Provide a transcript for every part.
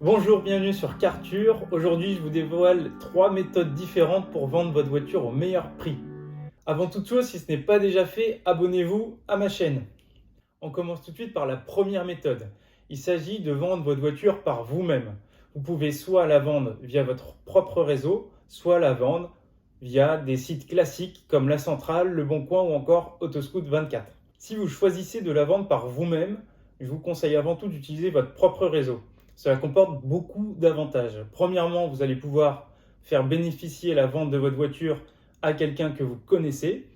Bonjour, bienvenue sur Carture. Aujourd'hui, je vous dévoile 3 méthodes différentes pour vendre votre voiture au meilleur prix. Avant toute chose, si ce n'est pas déjà fait, abonnez-vous à ma chaîne. On commence tout de suite par la première méthode. Il s'agit de vendre votre voiture par vous-même. Vous pouvez soit la vendre via votre propre réseau, soit la vendre via des sites classiques comme La Centrale, Le Bon Coin ou encore Autoscout24. Si vous choisissez de la vendre par vous-même, je vous conseille avant tout d'utiliser votre propre réseau. Cela comporte beaucoup d'avantages. Premièrement, vous allez pouvoir faire bénéficier la vente de votre voiture à quelqu'un que vous connaissez.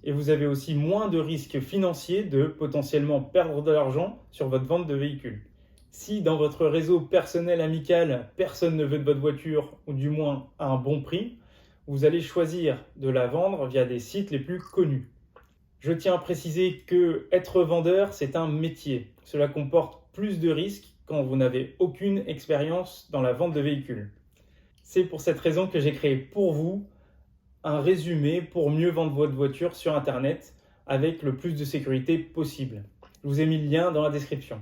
Et vous avez aussi moins de risques financiers de potentiellement perdre de l'argent sur votre vente de véhicule. Si dans votre réseau personnel amical, personne ne veut de votre voiture, ou du moins à un bon prix, vous allez choisir de la vendre via des sites les plus connus. Je tiens à préciser que être vendeur, c'est un métier. Cela comporte plus de risques quand vous n'avez aucune expérience dans la vente de véhicules. C'est pour cette raison que j'ai créé pour vous un résumé pour mieux vendre votre voiture sur Internet avec le plus de sécurité possible. Je vous ai mis le lien dans la description.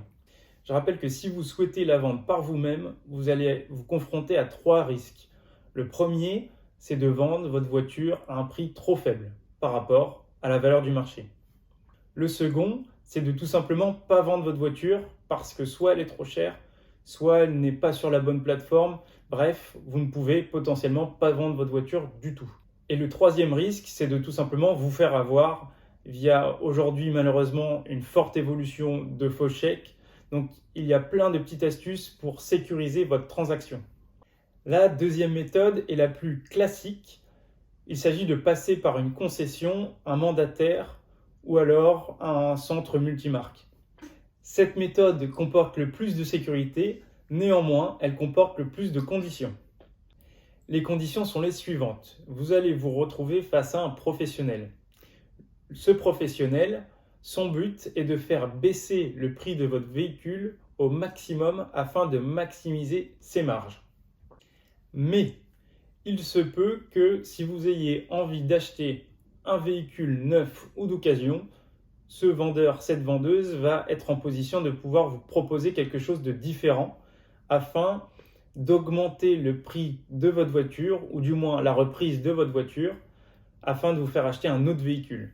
Je rappelle que si vous souhaitez la vendre par vous-même, vous allez vous confronter à 3 risques. Le premier, c'est de vendre votre voiture à un prix trop faible par rapport à la valeur du marché. Le second, c'est de tout simplement pas vendre votre voiture parce que soit elle est trop chère, soit elle n'est pas sur la bonne plateforme. Bref, vous ne pouvez potentiellement pas vendre votre voiture du tout. Et le troisième risque, c'est de tout simplement vous faire avoir via aujourd'hui malheureusement une forte évolution de faux chèques. Donc il y a plein de petites astuces pour sécuriser votre transaction. La deuxième méthode est la plus classique. Il s'agit de passer par une concession, un mandataire ou alors un centre multimarque. Cette méthode comporte le plus de sécurité, néanmoins elle comporte le plus de conditions. Les conditions sont les suivantes. Vous allez vous retrouver face à un professionnel. Ce professionnel, son but est de faire baisser le prix de votre véhicule au maximum afin de maximiser ses marges. Mais il se peut que si vous ayez envie d'acheter un véhicule neuf ou d'occasion, ce vendeur, cette vendeuse va être en position de pouvoir vous proposer quelque chose de différent afin d'augmenter le prix de votre voiture ou du moins la reprise de votre voiture afin de vous faire acheter un autre véhicule.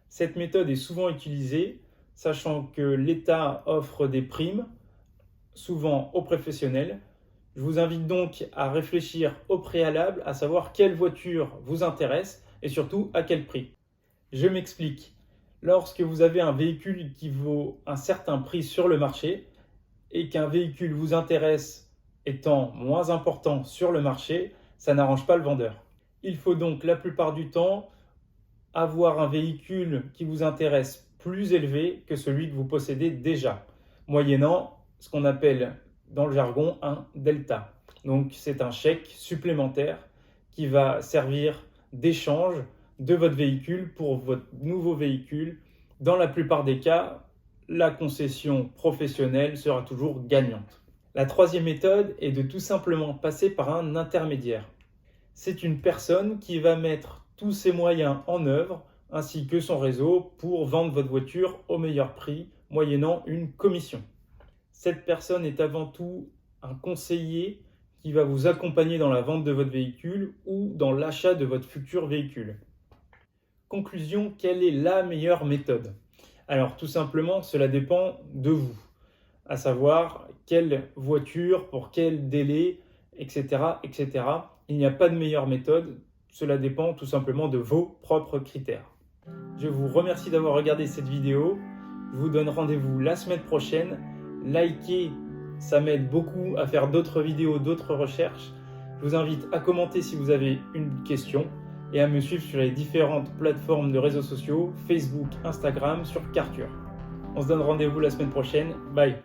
Cette méthode est souvent utilisée, sachant que l'État offre des primes, souvent aux professionnels. Je vous invite donc à réfléchir au préalable, à savoir quelle voiture vous intéresse et surtout à quel prix. Je m'explique. Lorsque vous avez un véhicule qui vaut un certain prix sur le marché et qu'un véhicule vous intéresse étant moins important sur le marché, ça n'arrange pas le vendeur. Il faut donc la plupart du temps avoir un véhicule qui vous intéresse plus élevé que celui que vous possédez déjà, moyennant ce qu'on appelle dans le jargon un delta. Donc c'est un chèque supplémentaire qui va servir d'échange de votre véhicule pour votre nouveau véhicule. Dans la plupart des cas, la concession professionnelle sera toujours gagnante. La troisième méthode est de tout simplement passer par un intermédiaire. C'est une personne qui va mettre tous ses moyens en œuvre ainsi que son réseau pour vendre votre voiture au meilleur prix, moyennant une commission. Cette personne est avant tout un conseiller qui va vous accompagner dans la vente de votre véhicule ou dans l'achat de votre futur véhicule. Conclusion, quelle est la meilleure méthode? Alors tout simplement, cela dépend de vous, à savoir quelle voiture, pour quel délai, etc., etc. Il n'y a pas de meilleure méthode, cela dépend tout simplement de vos propres critères. Je vous remercie d'avoir regardé cette vidéo, je vous donne rendez-vous la semaine prochaine. Likez, ça m'aide beaucoup à faire d'autres vidéos, d'autres recherches. Je vous invite à commenter si vous avez une question et à me suivre sur les différentes plateformes de réseaux sociaux, Facebook, Instagram, sur Carture. On se donne rendez-vous la semaine prochaine. Bye!